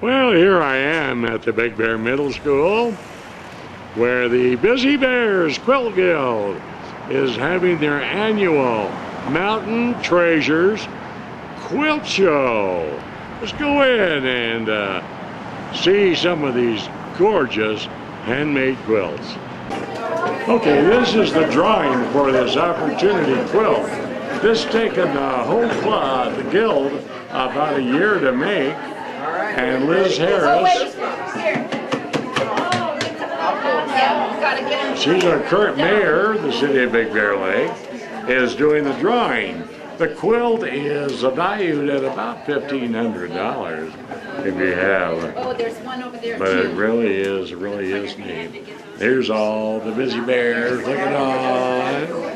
Well, here I am at the Big Bear Middle School, where the Busy Bears Quilt Guild is having their annual Mountain Treasures Quilt Show. Let's go in and see some of these gorgeous handmade quilts. Okay, this is the drawing for this opportunity quilt. This taken the whole the guild about a year to make, and Liz Harris, she's our current mayor of the city of Big Bear Lake, is doing the drawing. The quilt is valued at about $1,500 if you have. Oh, there's one over there but too. it really is neat. Here's all the Busy Bears looking on.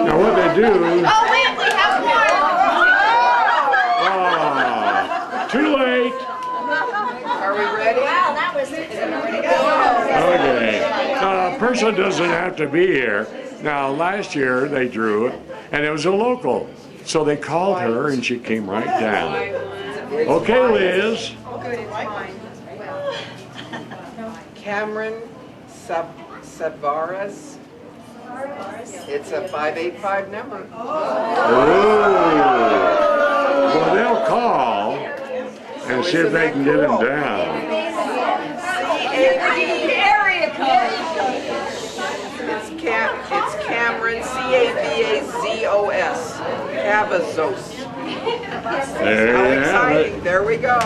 Now what they do... Oh wait, we have more! Too late! Are we ready? Wow, that was... Okay. A person doesn't have to be here. Now last year they drew it, and it was a local. So they called her and she came right down. Okay, Liz. Cameron Savaras. It's a 585 number. Ooh. Well, they'll call and see if they can get him down. Area code. It's Cameron, C-A-V-A-Z-O-S. Cavazos. There How you have exciting. it. There we go.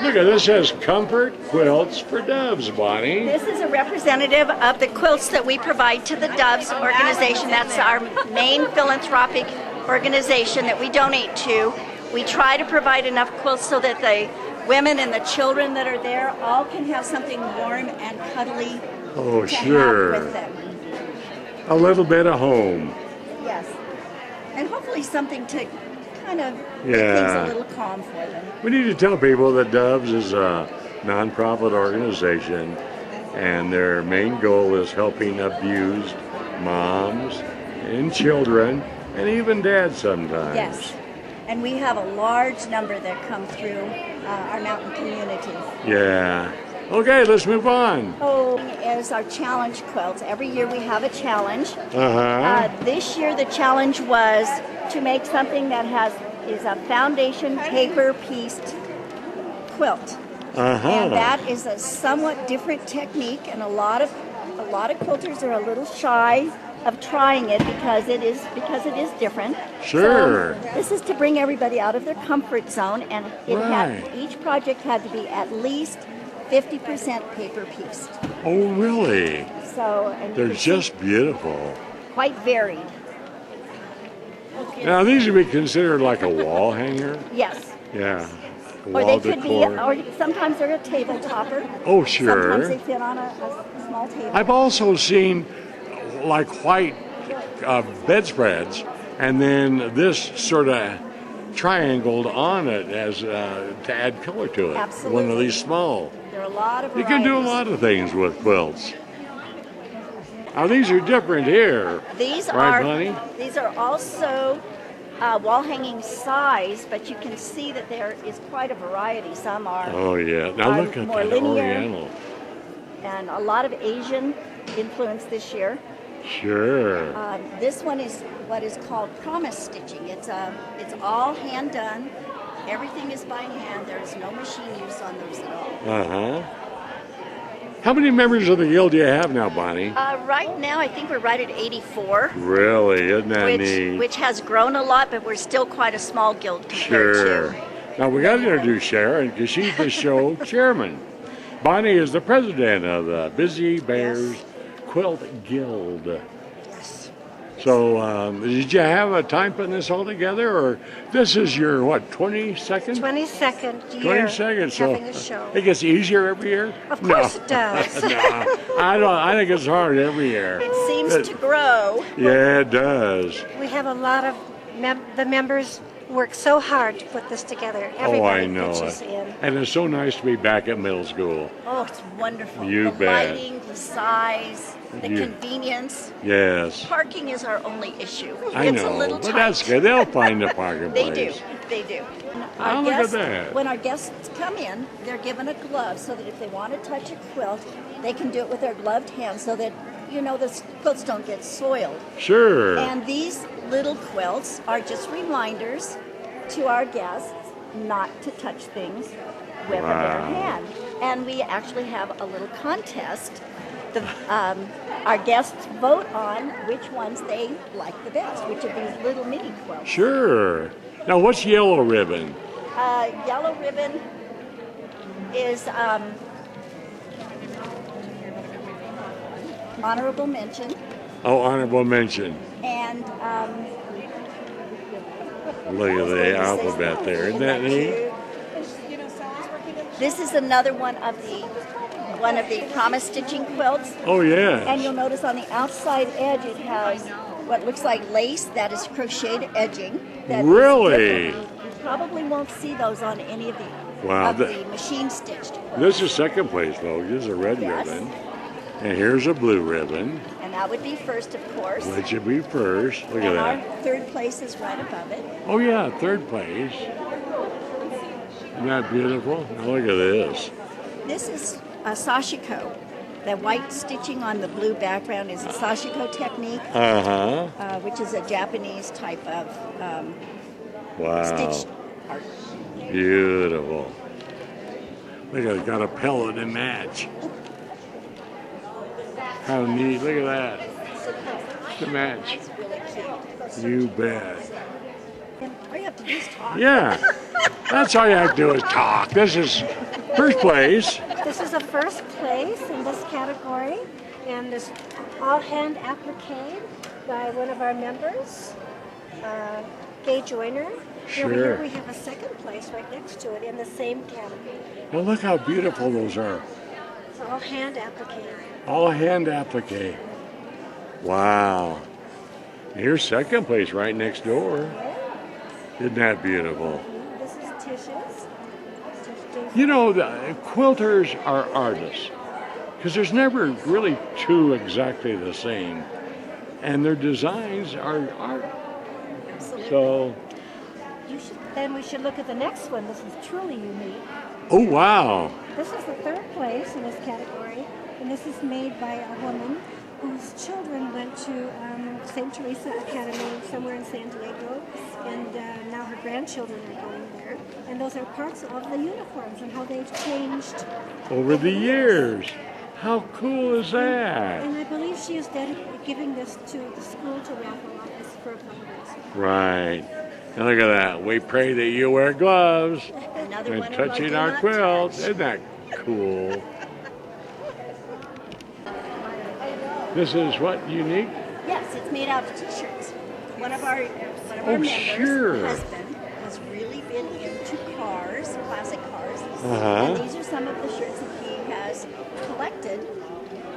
Look at this, says Comfort Quilts for Doves, Bonnie. This is a representative of the quilts that we provide to the Doves organization. That's our main philanthropic organization that we donate to. We try to provide enough quilts so that the women and the children that are there all can have something warm and cuddly Oh, to sure. have with them. A little bit of home. Yes. And hopefully something to kind of make Yeah. things a little calm for them. We need to tell people that Doves is a nonprofit organization, and their main goal is helping abused moms and children, and even dads sometimes. Yes. And we have a large number that come through our mountain community. Yeah. Okay, let's move on. Oh, is our challenge quilts. Every year we have a challenge. This year the challenge was to make something that is a foundation paper pieced quilt. And that is a somewhat different technique, and a lot of quilters are a little shy of trying it because it is different. Sure. So this is to bring everybody out of their comfort zone, and each project had to be at least 50% paper pieced. Oh, really? So and They're just beautiful. quite varied. Now, these would be considered like a wall hanger? Yes. Yeah. Or they could be, decor. or sometimes they're a table topper. Oh, sure. Sometimes they fit on a small table. I've also seen like white bedspreads, and then this sort of triangled on it as to add color to it. Absolutely. One of these small. There are a lot of You varieties. can do a lot of things with quilts. Now these are different here. These right, are Bonnie? These are also wall hanging size, but you can see that there is quite a variety. Some are Oh yeah. Now look at more that linear. Oriental. And a lot of Asian influence this year. Sure. This one is what is called promise stitching. It's all hand done. Everything is by hand. There's no machine use on those at all. How many members of the guild do you have now, Bonnie? Right now, I think we're right at 84. Really? Isn't that neat? Which has grown a lot, but we're still quite a small guild compared Sure. Now we got to introduce Sharon because she's the show chairman. Bonnie is the president of the Busy Bears Quilt Guild. Yes. So did you have a time putting this all together, or this is your, what, 22nd? 22nd year 22nd, so having a show. it gets easier every year? Of course it does. No, I think it's hard every year. It seems to grow. Yeah, it does. We have a lot of the members worked so hard to put this together. Oh, Everybody I know pitches it. in. And it's so nice to be back at middle school. Oh, it's wonderful. You the bet. lighting, the size, the You- convenience. Yes. Parking is our only issue. I it's know, a little but tight. that's good. They'll find a parking They do. place. They do. Oh, look at that. When our guests come in, they're given a glove so that if they want to touch a quilt, they can do it with their gloved hands so that, you know, the quilts don't get soiled. Sure. And these little quilts are just reminders to our guests not to touch things with their Wow. hand. And we actually have a little contest. Our guests vote on which ones they like the best, which of these little mini quilts. Sure. Now, what's yellow ribbon? Yellow ribbon is honorable mention, Oh, honorable mention. and Look at the alphabet there. Isn't that neat? this is another one of the promise stitching quilts. Oh, And yes. you'll notice on the outside edge it has what looks like lace that is crocheted edging. that is Really? different. You probably won't see those on any of the, Wow, of the- the machine stitched quilts. This is second place, folks. This is a red Yes. ribbon. And here's a blue ribbon. And that would be first, of course. Let you be first. Look at And our that. third place is right above it. Oh, yeah, third place. Isn't that beautiful? Now, look at this. This is a sashiko. The white stitching on the blue background is a sashiko technique, Uh-huh. which is a Japanese type of Wow. stitch art. Beautiful. Look at it, got a pillow to match. How neat. Look at that. To match. It's really cute. You bet. And all you have to do is talk. Yeah. That's all you have to do is talk. This is first place. This is the first place in this category, and this all-hand applique by one of our members, Gay Joyner. And over here Sure. we have a second place right next to it in the same category. Well, look how beautiful those are. It's all-hand applique. All hand applique. Wow. Here's second place right next door. Isn't that beautiful? This is Tish's. You know, the quilters are artists because there's never really two exactly the same, and their designs are art. So, Then we should look at the next one. This is truly unique. oh wow, This is the third place in this category, and this is made by a woman whose children went to St. Teresa Academy somewhere in San Diego, and now her grandchildren are going there. And those are parts of the uniforms and how they've changed. over the years. How cool is that? And I believe she is giving this to the school to raffle off this for a fundraiser. Right. And look at that. We pray that you wear gloves Another and one of touching do our not quilts. touch. Isn't that cool? This is what, unique? Yes, it's made out of t-shirts. One of our Oh, members, sure. her husband, has really been into cars, classic cars. Uh-huh. And these are some of the shirts that he has collected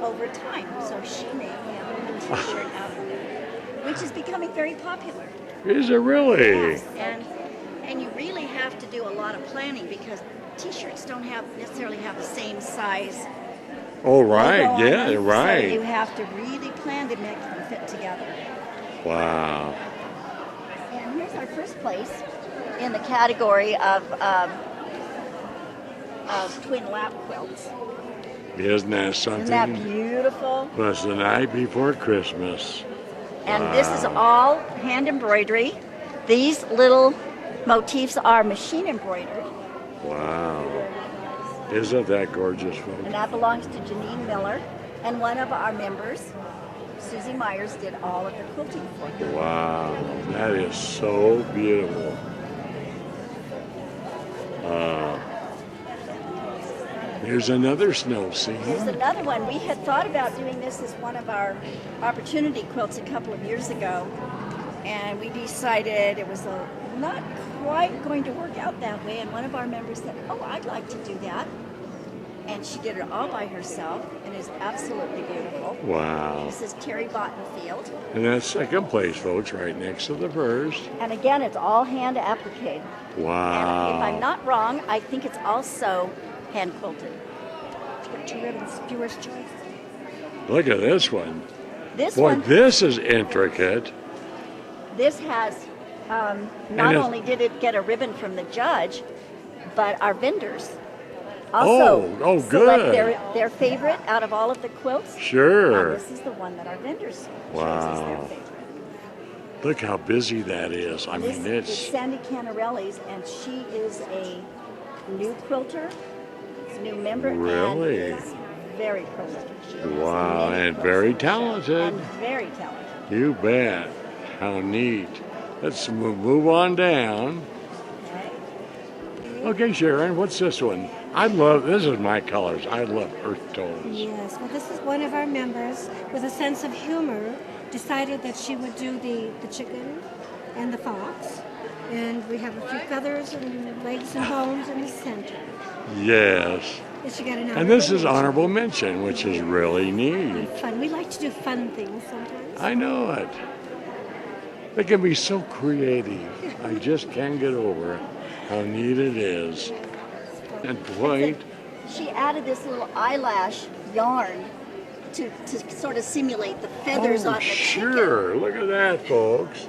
over time. So she made him a t-shirt out of it, which is becoming very popular. Is it really? Yes, and you really have to do a lot of planning because t-shirts don't necessarily have the same size. Oh, right. logo on Yeah, them, right. So you have to really plan to make them fit together. Wow. And here's our first place in the category of twin lap quilts. Isn't that Isn't that something? beautiful? Well, it's the night before Christmas. And this is all hand embroidery. These little motifs are machine embroidered. Wow. Isn't that gorgeous, folks? And that belongs to Janine Miller. And one of our members, Susie Myers, did all of the quilting for her. Wow. That is so beautiful. Here's another snow scene. Here's another one. We had thought about doing this as one of our opportunity quilts a couple of years ago. And we decided it was not quite going to work out that way. And one of our members said, oh, I'd like to do that. And she did it all by herself and is absolutely beautiful. Wow. This is Terry Bottenfield. And that's second place, folks, right next to the first. And again, it's all hand appliqued. Wow. And if I'm not wrong, I think it's also hand quilted. Two ribbons, viewer's choice. Look at this one. This Boy, one, this is intricate. this has, not only did it get a ribbon from the judge, but our vendors also Oh, select good. their favorite out of all of the quilts. Sure. And this is the one that our vendors chose as their Wow. favorite. Look how busy that is. I This mean, is it's Sandy Canarelli's, and she is a new quilter, new member, Really? and is very prolific. She has wow, many and quilts. very talented. And very talented. You bet. How neat. Let's move on down. Okay. Okay, Sharon, what's this one? This is my colors. I love earth tones. Yes, well, this is one of our members with a sense of humor decided that she would do the chicken and the fox. And we have a few feathers and legs and bones in the center. Yes. And she got an And this is mention. honorable mention, which is really neat. Fun. We like to do fun things sometimes. I know it. They can be so creative. I just can't get over how neat it is. And boy, She added this little eyelash yarn to sort of simulate the feathers on the chicken. sure. Look at that, folks.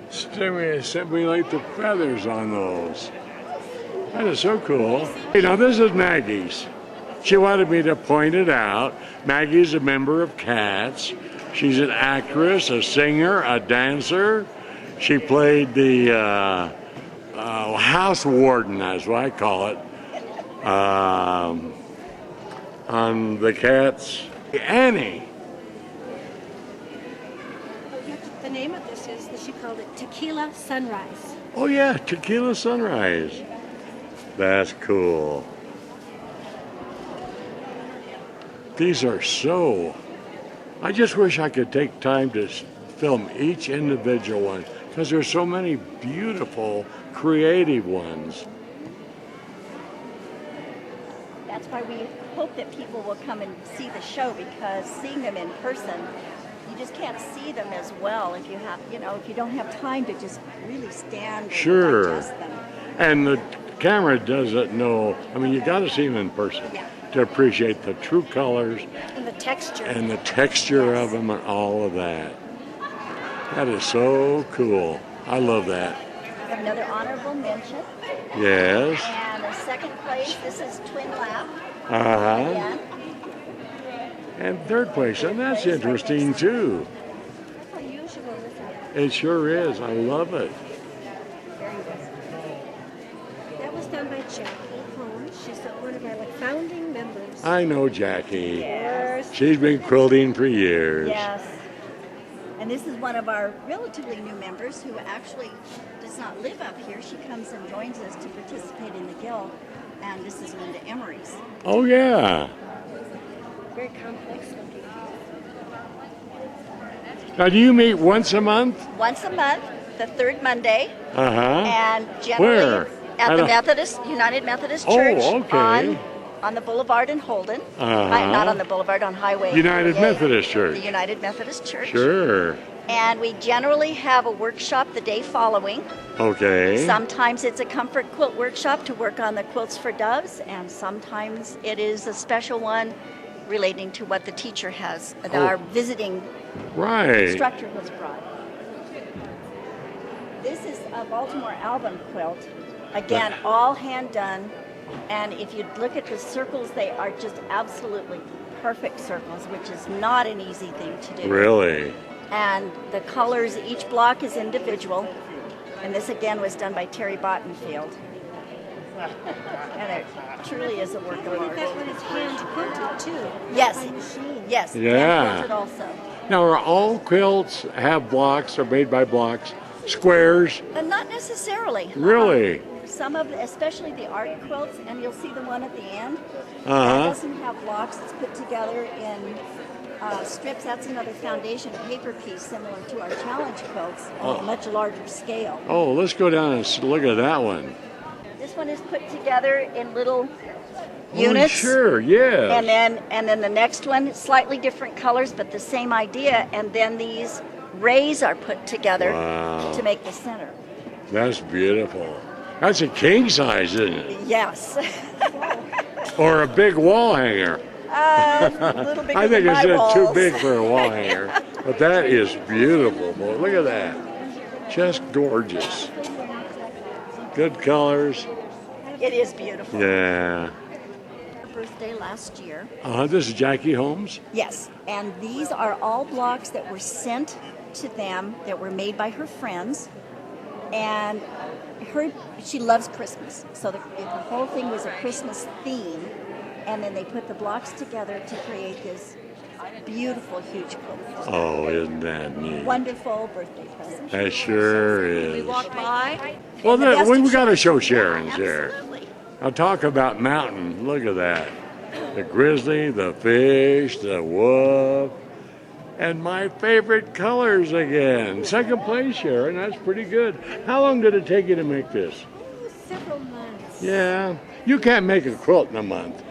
Simulate the feathers on those. That is so cool. You know, this is Maggie's. She wanted me to point it out. Maggie's a member of Cats. She's an actress, a singer, a dancer. She played the house warden, that's what I call it, on the Cats. Annie. The name of this is that she called it Tequila Sunrise. Oh yeah, Tequila Sunrise. That's cool. These are so. I just wish I could take time to film each individual one because there's so many beautiful, creative ones. That's why we hope that people will come and see the show, because seeing them in person, you just can't see them as well if you have, if you don't have time to just really stand and Sure. digest them. And the camera doesn't know. I mean, you got to see them in person Yeah. to appreciate the true colors And the texture. and the texture of them and all of that. That is so cool. I love that. We have another honorable mention, Yes. and in second place, this is Twin Lap Uh-huh. again. And third place, and that's interesting too. How usual is that? It sure is. I love it. That was done by Jackie Holmes. She's one of our founding members. I know Jackie. Yes. She's been quilting for years. Yes. And this is one of our relatively new members who actually does not live up here. She comes and joins us to participate in the guild. And this is Linda Emery's. Oh yeah. Very complex looking. Now, do you meet once a month? Once a month, the third Monday, Uh-huh. and generally Where? at I the don't- United Methodist Oh, Church okay. on the boulevard in Holden. Uh-huh. Not on the boulevard, on Highway. United 48, Methodist Church. The United Methodist Church. Sure. And we generally have a workshop the day following. Okay. Sometimes it's a comfort quilt workshop to work on the quilts for doves, and sometimes it is a special one relating to what the teacher has, our visiting Right. instructor has brought. This is a Baltimore album quilt. Again, all hand done. And if you look at the circles, they are just absolutely perfect circles, which is not an easy thing to do. Really? And the colors, each block is individual. And this again was done by Terry Bottenfield. And it truly is a work of I think art. that one is hand quilted too. Yes. By machine. Yes, Yeah. hand quilted also. Now, are all quilts have blocks or made by blocks? Squares? But not necessarily. Really? Some of, especially the art quilts, and you'll see the one at the end. That Uh-huh. doesn't have blocks. It's put together in strips. That's another foundation paper piece similar to our challenge quilts on a much larger scale. Oh, let's go down and look at that one. This this one is put together in little Oh, units. sure, yes. And then the next one, slightly different colors, but the same idea. And then these rays are put together Wow. to make the center. That's beautiful. That's a king size, isn't it? Yes. Or a big wall hanger. A little bigger I think than it's my too walls. big for a wall hanger. But that is beautiful, boy. Look at that. Just gorgeous. Good colors. It is beautiful. Yeah. Her birthday last year. This is Jackie Holmes. Yes, and these are all blocks that were sent to them that were made by her friends, and she loves Christmas, so the whole thing was a Christmas theme, and then they put the blocks together to create this beautiful, huge quilt. Oh, isn't that neat? Wonderful birthday present. That sure We is. walked by. Well, The best we've of got to show Sharon's there. Absolutely. Now talk about mountain. Look at that. The grizzly, the fish, the wolf, and my favorite colors again. Second place, Sharon. That's pretty good. How long did it take you to make this? Several months. Yeah. You can't make a quilt in a month.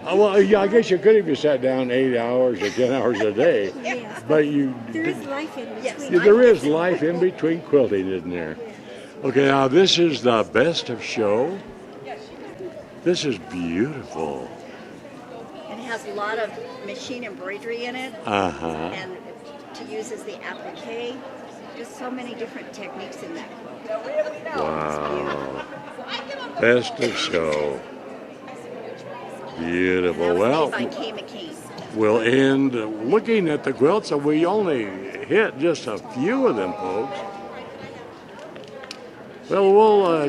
Well, yeah, I guess you could if you sat down 8 hours or 10 hours a day. Yes. But you, There is life in between. Yes. there is life in between quilting, isn't there? Okay, now this is the best of show. This is beautiful. And it has a lot of machine embroidery in it, Uh-huh. and to use as the applique. Just so many different techniques in that quilt. Wow. Best of show. Beautiful. That was Well, made by Kay McKean. we'll end looking at the quilts, so we only hit just a few of them, folks. Well, we'll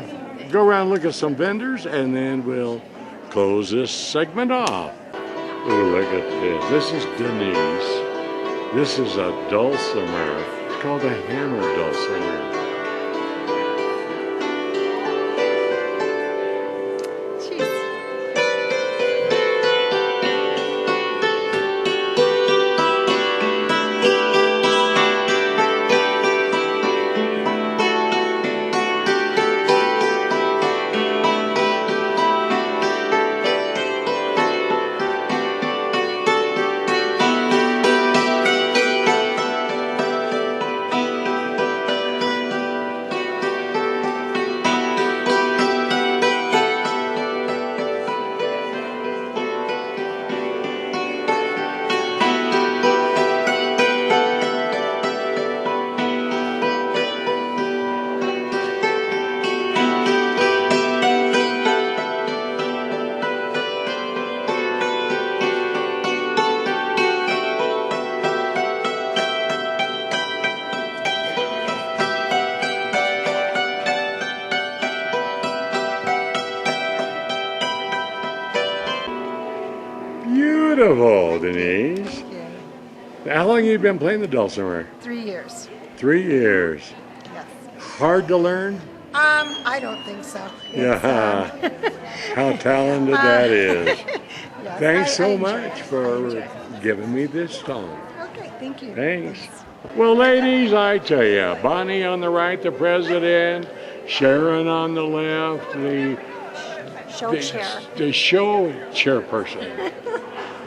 go around and look at some vendors, and then we'll close this segment off. Ooh, look at this. This is Denise. This is a dulcimer. It's called a hammer dulcimer. Beautiful, Denise. How long have you been playing the dulcimer? 3 years. 3 years. Yes. Hard to learn? I don't think so. Yeah. How talented that is. Yes, Thanks I so enjoy much it. for giving me this song. Okay, thank you. Thanks. Well, ladies, I tell you, Bonnie on the right, the president, Sharon on the left, the show chairperson.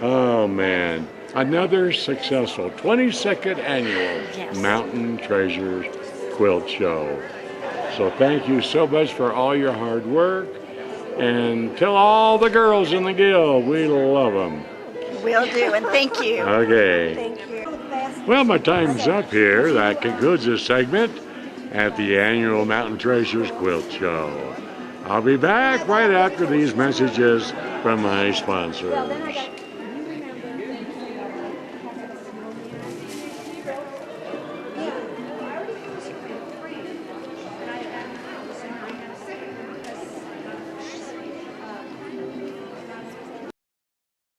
Oh, man. Another successful 22nd annual Mountain Treasures Quilt Show. So thank you so much for all your hard work. And tell all the girls in the guild we love them. Will do, and thank you. Okay. Thank you. Well, my time's up here. That concludes this segment at the annual Mountain Treasures Quilt Show. I'll be back right after these messages from my sponsors.